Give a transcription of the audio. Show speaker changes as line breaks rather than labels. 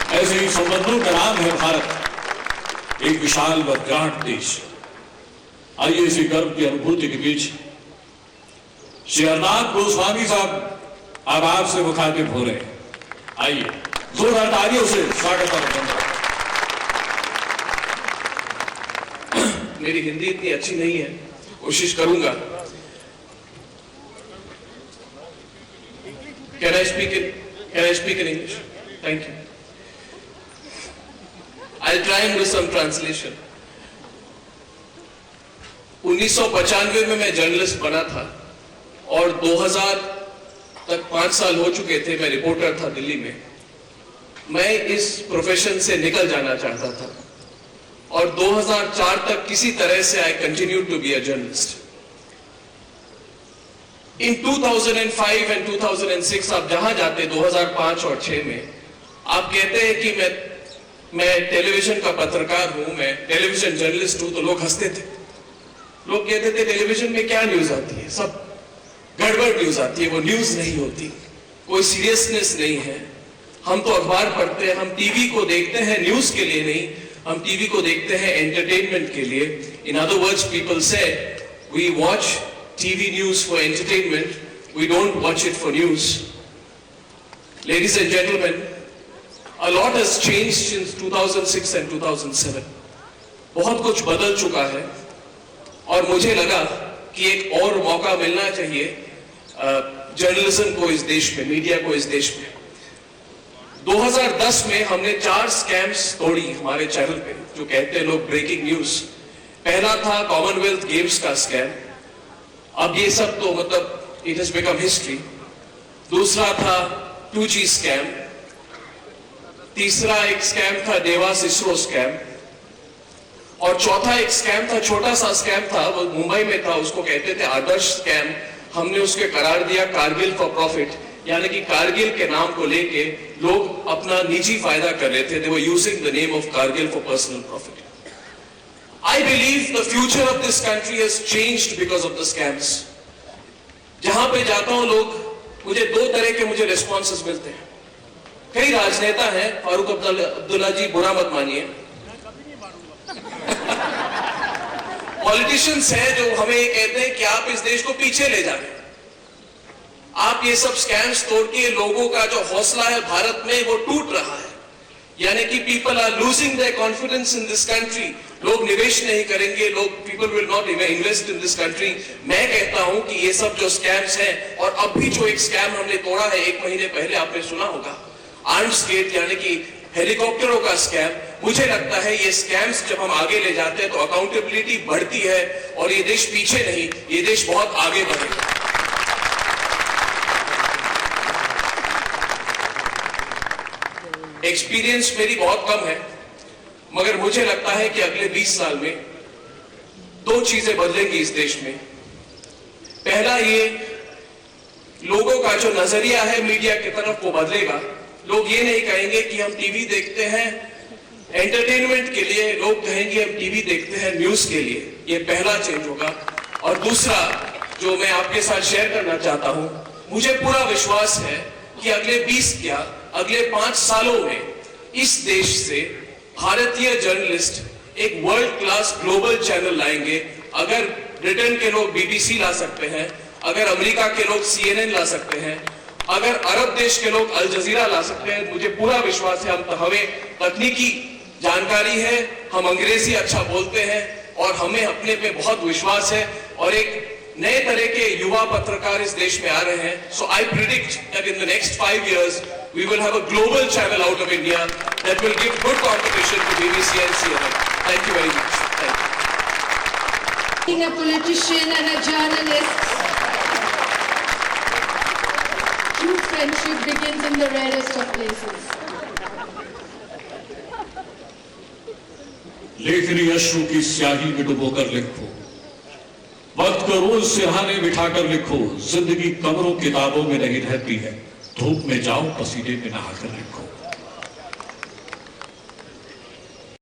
ऐसे ही संबंधों का नाम है भारत, एक विशाल व विराट देश। आइए इसी गर्व की अनुभूति के बीच श्री हरनाथ गोस्वामी साहब अब आपसे मुखातिब हो रहे हैं। आइए जोरदार तालियों से स्वागत करें।
मेरी हिंदी इतनी अच्छी नहीं है, कोशिश करूंगा। Can I speak in English? Thank you. I'll try and do some translation. 1995 में मैं जर्नलिस्ट बना था और 2000 तक 5 साल हो चुके थे, मैं रिपोर्टर था दिल्ली में। मैं इस प्रोफेशन से निकल जाना चाहता था और 2004 तक किसी तरह से I continue to be a journalist. In 2005 and 2006 आप जहां जाते 2005 और 6 में आप कहते हैं कि मैं टेलीविजन का पत्रकार हूं, मैं टेलीविजन जर्नलिस्ट हूं, तो लोग हंसते थे। लोग कहते थे टेलीविजन में क्या न्यूज आती है, सब गड़बड़ न्यूज आती है, वो न्यूज नहीं होती, कोई सीरियसनेस नहीं है। हम तो अखबार पढ़ते हैं, हम टीवी को देखते हैं न्यूज के लिए नहीं, हम टीवी को देखते हैं एंटरटेनमेंट के लिए। इन अदर वर्ड्स पीपल से we watch TV news for entertainment, we don't watch it for news. Ladies and gentleman, a lot has changed since 2006 and 2007. बहुत कुछ बदल चुका है और मुझे लगा कि एक और मौका मिलना चाहिए जर्नलिज्म को इस देश में, मीडिया को इस देश में। 2010 में हमने 4 स्कैम्स तोड़ी हमारे चैनल पे, जो कहते हैं लोग ब्रेकिंग न्यूज। पहला था कॉमनवेल्थ गेम्स का स्कैम, अब ये सब तो मतलब इट हैज बिकम हिस्ट्री। दूसरा था 2G स्कैम, तीसरा एक स्कैम था देवास इसरो स्कैम, और चौथा एक स्कैम था, छोटा सा स्कैम था, वो मुंबई में था, उसको कहते थे आदर्श स्कैम। हमने उसके करार दिया कारगिल फॉर प्रॉफिट, यानी कि कारगिल के नाम को लेके लोग अपना निजी फायदा कर रहे थे। They were using the name of Kargil for personal profit. I believe the future of this country has changed because of the scams. जहां पे जाता हूं लोग, मुझे 2 तरह के मुझे रिस्पॉन्सेस मिलते हैं। कई राजनेता हैं, फारूक अब्दुल्ला जी बुरा मत मानिए, पॉलिटिशियंस हैं जो हमें कहते हैं कि आप इस देश को पीछे ले जा रहे हैं, आप ये सब स्कैम्स तोड़ के लोगों का जो हौसला है भारत में वो टूट रहा है, यानी कि people are losing their confidence in this country. लोग निवेश नहीं करेंगे, लोग people will not invest in this country. मैं कहता हूं कि ये सब जो स्कैम्स हैं, और अब भी जो एक स्कैम हमने तोड़ा है 1 महीने पहले, आपने सुना होगा, आर्म्स गेट यानी कि हेलीकॉप्टरों का स्कैम। मुझे लगता है ये स्कैम्स जब हम आगे ले जाते हैं तो अकाउंटेबिलिटी बढ़ती है और ये देश पीछे नहीं, ये देश बहुत आगे बढ़ेगा। एक्सपीरियंस मेरी बहुत कम है, मगर मुझे लगता है कि अगले 20 साल में 2 चीजें बदलेंगी इस देश में। पहला, ये लोगों का जो नजरिया है मीडिया की तरफ वो बदलेगा। लोग ये नहीं कहेंगे कि हम टीवी देखते हैं एंटरटेनमेंट के लिए, लोग कहेंगे हम टीवी देखते हैं न्यूज के लिए। ये पहला चेंज होगा। और दूसरा जो मैं आपके साथ शेयर करना चाहता हूं, मुझे पूरा विश्वास है कि अगले 20 क्या अगले 5 सालों में इस देश से भारतीय जर्नलिस्ट एक वर्ल्ड क्लास ग्लोबल चैनल लाएंगे। अगर ब्रिटेन के लोग BBC ला सकते हैं, अगर अमेरिका के लोग CNN ला सकते हैं, अगर अरब देश के लोग अल जजीरा ला सकते हैं, मुझे पूरा विश्वास है हमें तकनीकी जानकारी है, हम अंग्रेजी अच्छा बोलते हैं और हमें अपने पे बहुत विश्वास है, और एक नए तरह के युवा पत्रकार इस देश में आ रहे हैं। So I predict that in the next 5 years we will have a global channel out of India that will give good competition to BBC and CNN. Thank you very much. Thank you.
Being a politician and a journalist, true friendship begins in the rarest of places.
लेखनी अश्रु की स्याही में डुबोकर लिखो, वक्त को रोज सिरहाने बिठाकर लिखो, जिंदगी कमरों किताबों में नहीं रहती है, धूप में जाओ पसीने में नहाकर लिखो।